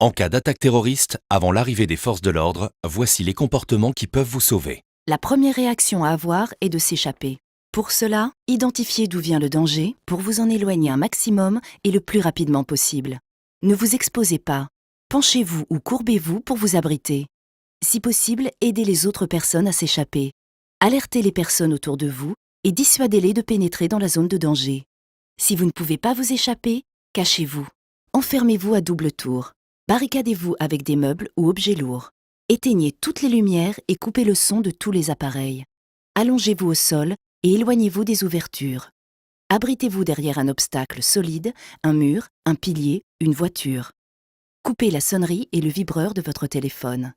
En cas d'attaque terroriste, avant l'arrivée des forces de l'ordre, voici les comportements qui peuvent vous sauver. La première réaction à avoir est de s'échapper. Pour cela, identifiez d'où vient le danger pour vous en éloigner un maximum et le plus rapidement possible. Ne vous exposez pas. Penchez-vous ou courbez-vous pour vous abriter. Si possible, aidez les autres personnes à s'échapper. Alertez les personnes autour de vous et dissuadez-les de pénétrer dans la zone de danger. Si vous ne pouvez pas vous échapper, cachez-vous. Enfermez-vous à double tour. Barricadez-vous avec des meubles ou objets lourds. Éteignez toutes les lumières et coupez le son de tous les appareils. Allongez-vous au sol et éloignez-vous des ouvertures. Abritez-vous derrière un obstacle solide, un mur, un pilier, une voiture. Coupez la sonnerie et le vibreur de votre téléphone.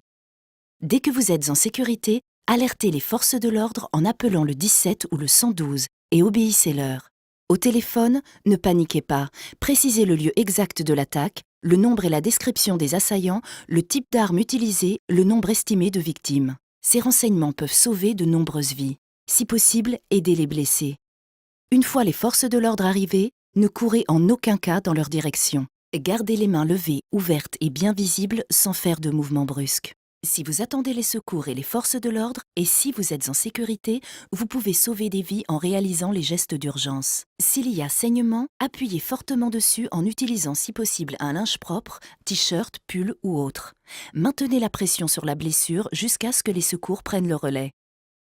Dès que vous êtes en sécurité, alertez les forces de l'ordre en appelant le 17 ou le 112 et obéissez-leur. Au téléphone, ne paniquez pas, précisez le lieu exact de l'attaque, le nombre et la description des assaillants, le type d'arme utilisée, le nombre estimé de victimes. Ces renseignements peuvent sauver de nombreuses vies. Si possible, aidez les blessés. Une fois les forces de l'ordre arrivées, ne courez en aucun cas dans leur direction. Gardez les mains levées, ouvertes et bien visibles sans faire de mouvements brusques. Si vous attendez les secours et les forces de l'ordre, et si vous êtes en sécurité, vous pouvez sauver des vies en réalisant les gestes d'urgence. S'il y a saignement, appuyez fortement dessus en utilisant si possible un linge propre, t-shirt, pull ou autre. Maintenez la pression sur la blessure jusqu'à ce que les secours prennent le relais.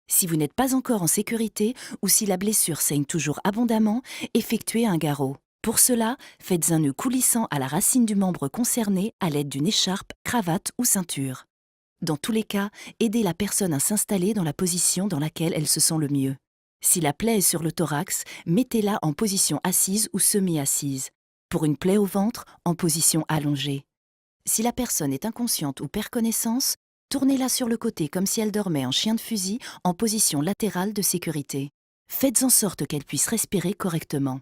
Si vous n'êtes pas encore en sécurité ou si la blessure saigne toujours abondamment, effectuez un garrot. Pour cela, faites un nœud coulissant à la racine du membre concerné à l'aide d'une écharpe, cravate ou ceinture. Dans tous les cas, aidez la personne à s'installer dans la position dans laquelle elle se sent le mieux. Si la plaie est sur le thorax, mettez-la en position assise ou semi-assise. Pour une plaie au ventre, en position allongée. Si la personne est inconsciente ou perd connaissance, tournez-la sur le côté comme si elle dormait en chien de fusil en position latérale de sécurité. Faites en sorte qu'elle puisse respirer correctement.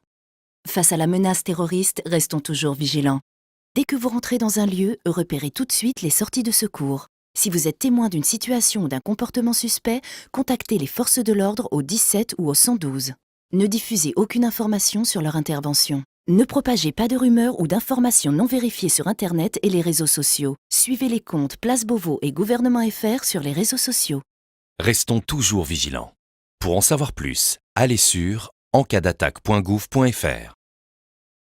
Face à la menace terroriste, restons toujours vigilants. Dès que vous rentrez dans un lieu, repérez tout de suite les sorties de secours. Si vous êtes témoin d'une situation ou d'un comportement suspect, contactez les forces de l'ordre au 17 ou au 112. Ne diffusez aucune information sur leur intervention. Ne propagez pas de rumeurs ou d'informations non vérifiées sur Internet et les réseaux sociaux. Suivez les comptes Place Beauvau et Gouvernement FR sur les réseaux sociaux. Restons toujours vigilants. Pour en savoir plus, allez sur encadattaque.gouv.fr.